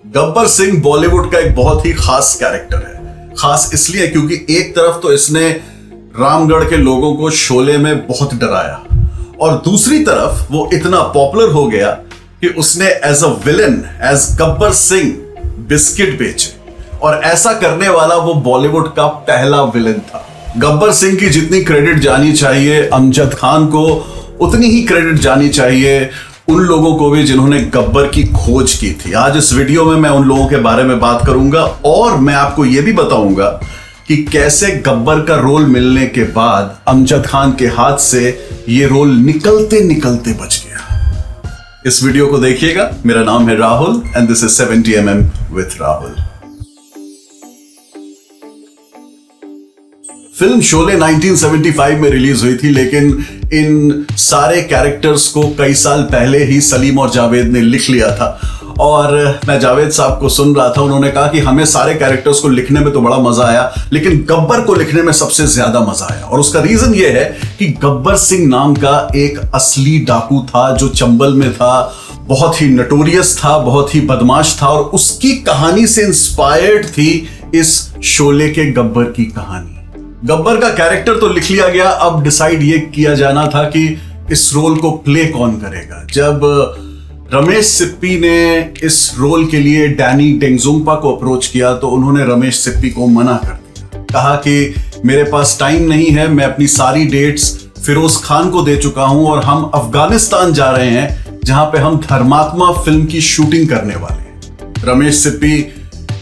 गब्बर सिंह बॉलीवुड का एक बहुत ही खास कैरेक्टर है। खास इसलिए क्योंकि एक तरफ तो इसने रामगढ़ के लोगों को शोले में बहुत डराया और दूसरी तरफ वो इतना पॉपुलर हो गया कि उसने as a villain, as Gabbar Singh biscuit बेचे और ऐसा करने वाला वो बॉलीवुड का पहला विलन था। गब्बर सिंह की जितनी क्रेडिट जानी चाहिए अमजद खान को, उतनी ही क्रेडिट जानी चाहिए उन लोगों को भी जिन्होंने गब्बर की खोज की थी। आज इस वीडियो में मैं उन लोगों के बारे में बात करूंगा और मैं आपको यह भी बताऊंगा कि कैसे गब्बर का रोल मिलने के बाद अमजद खान के हाथ से यह रोल निकलते निकलते बच गया। इस वीडियो को देखिएगा। मेरा नाम है Rahul and this is 70mm with Rahul. Film Sholay 1975 में रिलीज हुई थी, लेकिन इन सारे कैरेक्टर्स को कई साल पहले ही सलीम और जावेद ने लिख लिया था और मैं जावेद साहब को सुन रहा था। उन्होंने कहा कि हमें सारे कैरेक्टर्स को लिखने में तो बड़ा मजा आया, लेकिन गब्बर को लिखने में सबसे ज्यादा मजा आया। और उसका रीजन यह है कि गब्बर सिंह नाम का एक असली डाकू था जो चंबल में था, बहुत ही नटोरियस था, बहुत ही बदमाश था और उसकी कहानी से इंस्पायर्ड थी इस शोले के गब्बर की कहानी। गब्बर का कैरेक्टर तो लिख लिया गया, अब डिसाइड ये किया जाना था कि इस रोल को प्ले कौन करेगा। जब रमेश सिप्पी ने इस रोल के लिए डैनी डेंगजुंगपा को अप्रोच किया तो उन्होंने रमेश सिप्पी को मना कर दिया। कहा कि मेरे पास टाइम नहीं है, मैं अपनी सारी डेट्स फिरोज खान को दे चुका हूं और हम अफगानिस्तान जा रहे हैं जहां पे हम धर्मात्मा फिल्म की शूटिंग करने वाले हैं। रमेश सिप्पी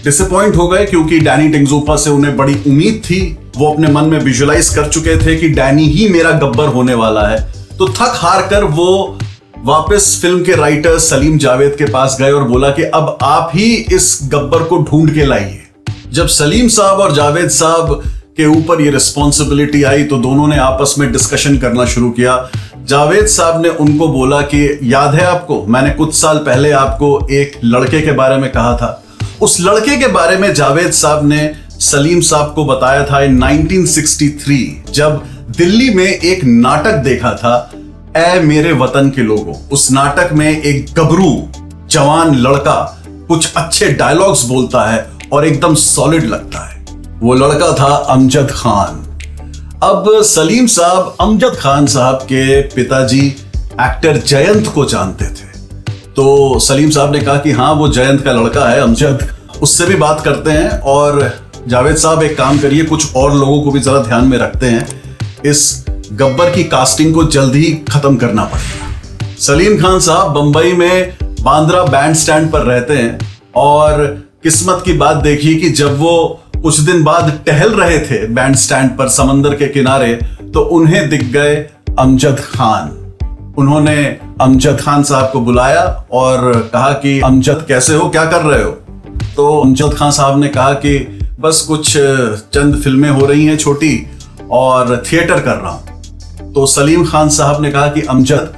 डिसअपॉइंट हो गए क्योंकि डैनी डेंगजुंगपा से उन्हें बड़ी उम्मीद थी। वो अपने मन में विजुअलाइज कर चुके थे कि डैनी ही मेरा गब्बर होने वाला है। तो थक हार कर वो वापस फिल्म के राइटर सलीम जावेद के पास गए और बोला कि अब आप ही इस गब्बर को ढूंढ के लाइए। जब सलीम साहब और जावेद साहब के ऊपर ये रिस्पॉन्सिबिलिटी आई तो दोनों ने आपस में डिस्कशन करना शुरू किया। जावेद साहब ने उनको बोला कि याद है आपको, मैंने कुछ साल पहले आपको एक लड़के के बारे में कहा था। उस लड़के के बारे में जावेद साहब ने सलीम साहब को बताया था इन 1963 जब दिल्ली में एक नाटक देखा था, ऐ मेरे वतन के लोगों। उस नाटक में एक गबरू जवान लड़का कुछ अच्छे डायलॉग्स बोलता है और एकदम सॉलिड लगता है। वो लड़का था अमजद खान। अब सलीम साहब अमजद खान साहब के पिताजी एक्टर जयंत को जानते थे, तो सलीम साहब ने कहा कि हाँ वो जयंत का लड़का है अमजद, उससे भी बात करते हैं। और जावेद साहब एक काम करिए, कुछ और लोगों को भी जरा ध्यान में रखते हैं, इस गब्बर की कास्टिंग को जल्द ही खत्म करना पड़ेगा। सलीम खान साहब बंबई में बांद्रा बैंड स्टैंड पर रहते हैं और किस्मत की बात देखिए कि जब वो कुछ दिन बाद टहल रहे थे बैंड स्टैंड पर समंदर के किनारे तो उन्हें दिख गए अमजद खान। उन्होंने अमजद खान साहब को बुलाया और कहा कि अमजद कैसे हो, क्या कर रहे हो? तो अमजद खान साहब ने कहा कि बस कुछ चंद फिल्में हो रही हैं छोटी और थिएटर कर रहा हूं। तो सलीम खान साहब ने कहा कि अमजद,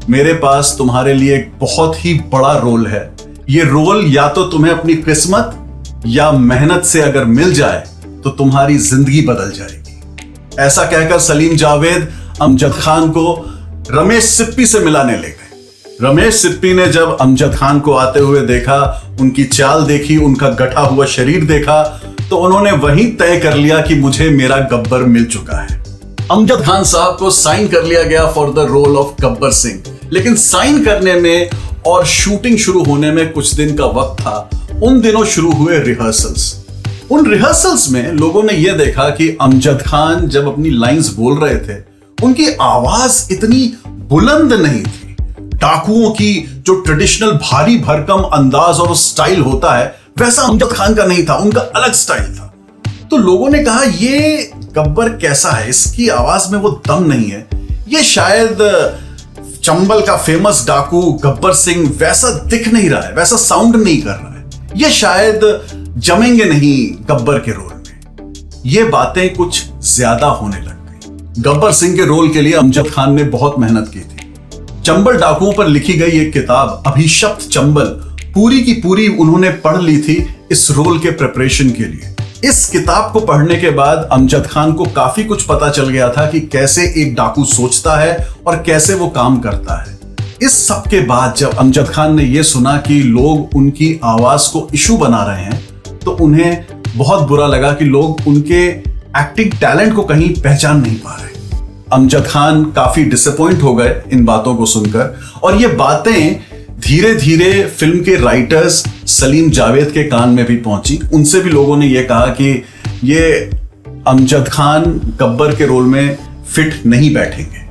मेरे पास तुम्हारे लिए एक बहुत ही बड़ा रोल है। ये रोल या तो तुम्हें अपनी किस्मत या मेहनत से अगर मिल जाए तो तुम्हारी जिंदगी बदल जाएगी। ऐसा कहकर सलीम जावेद अमजद खान को रमेश सिप्पी से मिलाने ले गए। रमेश सिप्पी ने जब अमजद खान को आते हुए देखा, उनकी चाल देखी, उनका गठा हुआ शरीर देखा, तो उन्होंने वहीं तय कर लिया कि मुझे मेरा गब्बर मिल चुका है। अमजद खान साहब को साइन कर लिया गया for the role of Gabbar Singh. लेकिन साइन करने में और शूटिंग शुरू होने में कुछ दिन का वक्त था। उन दिनों शुरू हुए रिहर्सल्स। उन रिहर्सल्स में लोगों ने यह देखा कि अमजद खान जब अपनी लाइंस बोल रहे थे, उनकी आवाज इतनी बुलंद नहीं थी। डाकुओं की जो ट्रेडिशनल भारी भरकम अंदाज और स्टाइल होता है वैसा अमजद खान का नहीं था, उनका अलग स्टाइल था। तो लोगों ने कहा ये गब्बर कैसा है, इसकी आवाज में वो दम नहीं है, ये शायद चंबल का फेमस डाकू गब्बर सिंह वैसा दिख नहीं रहा है, वैसा साउंड नहीं कर रहा है, ये शायद जमेंगे नहीं गब्बर के रोल में। ये बातें कुछ ज्यादा होने लग गई। गब्बर सिंह के रोल के लिए अमजद खान ने बहुत मेहनत की थी। चंबल डाकुओं पर लिखी गई एक किताब अभिशप्त चंबल पूरी की पूरी उन्होंने पढ़ ली थी इस रोल के प्रिपरेशन के लिए। इस किताब को पढ़ने के बाद अमजद खान को काफी कुछ पता चल गया था कि कैसे एक डाकू सोचता है और कैसे वो काम करता है। इस सब के बाद जब अमजद खान ने यह सुना कि लोग उनकी आवाज को इशू बना रहे हैं, तो उन्हें बहुत बुरा लगा कि लोग उनके एक्टिंग टैलेंट को कहीं पहचान नहीं पा रहे। अमजद खान काफी डिसअपॉइंट हो गए इन बातों को सुनकर, और ये बातें धीरे धीरे फिल्म के राइटर्स सलीम जावेद के कान में भी पहुंची। उनसे भी लोगों ने यह कहा कि ये अमजद खान गब्बर के रोल में फिट नहीं बैठेंगे।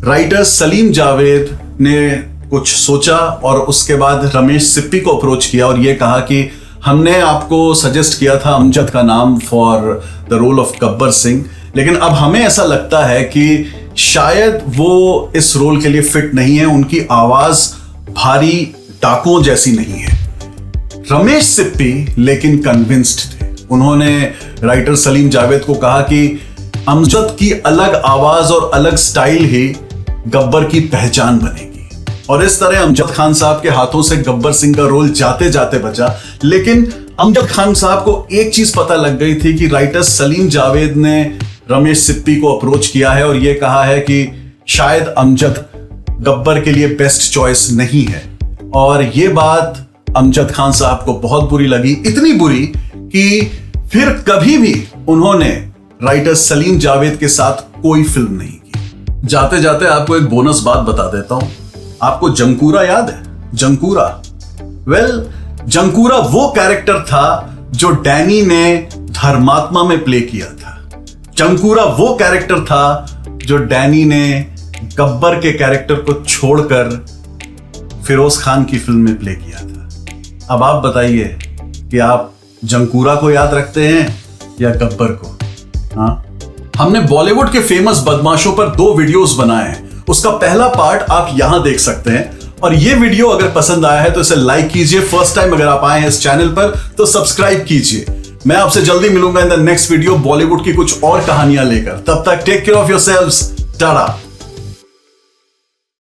राइटर सलीम जावेद ने कुछ सोचा और उसके बाद रमेश सिप्पी को अप्रोच किया और यह कहा कि हमने आपको सजेस्ट किया था अमजद का नाम for the role of Gabbar Singh, लेकिन अब हमें ऐसा लगता है कि शायद वो इस रोल के लिए फिट नहीं है, उनकी आवाज भारी डाकुओं जैसी नहीं है। रमेश सिप्पी लेकिन कन्विंस्ड थे। उन्होंने राइटर सलीम जावेद को कहा कि अमजद की अलग आवाज और अलग स्टाइल ही गब्बर की पहचान बनेगी, और इस तरह अमजद खान साहब के हाथों से गब्बर सिंह का रोल जाते जाते बचा। लेकिन अमजद खान साहब को एक चीज पता लग गई थी कि राइटर सलीम जावेद ने रमेश सिप्पी को अप्रोच किया है और यह कहा है कि शायद अमजद गब्बर के लिए बेस्ट चॉइस नहीं है, और यह बात अमजद खान साहब को बहुत बुरी लगी, इतनी बुरी कि फिर कभी भी उन्होंने राइटर सलीम जावेद के साथ कोई फिल्म नहीं की। जाते जाते आपको एक बोनस बात बता देता हूं। आपको जंकूरा याद है? जंकूरा, जंकूरा वो कैरेक्टर था जो डैनी ने धर्मात्मा में प्ले किया था। जंकूरा वो कैरेक्टर था जो डैनी ने गब्बर के कैरेक्टर को छोड़कर फिरोज खान की फिल्म में प्ले किया था। अब आप बताइए कि आप जंकूरा को याद रखते हैं या गब्बर को? हाँ, हमने बॉलीवुड के फेमस बदमाशों पर 2 वीडियोस बनाए हैं। उसका पहला पार्ट आप यहां देख सकते हैं, और ये वीडियो अगर पसंद आया है तो इसे लाइक कीजिए। फर्स्ट टाइम अगर आप आए हैं इस चैनल पर तो सब्सक्राइब कीजिए। मैं आपसे जल्दी मिलूंगा in the next video Bollywood की कुछ और कहानियां लेकर। तब तक take care of yourselves. Tata.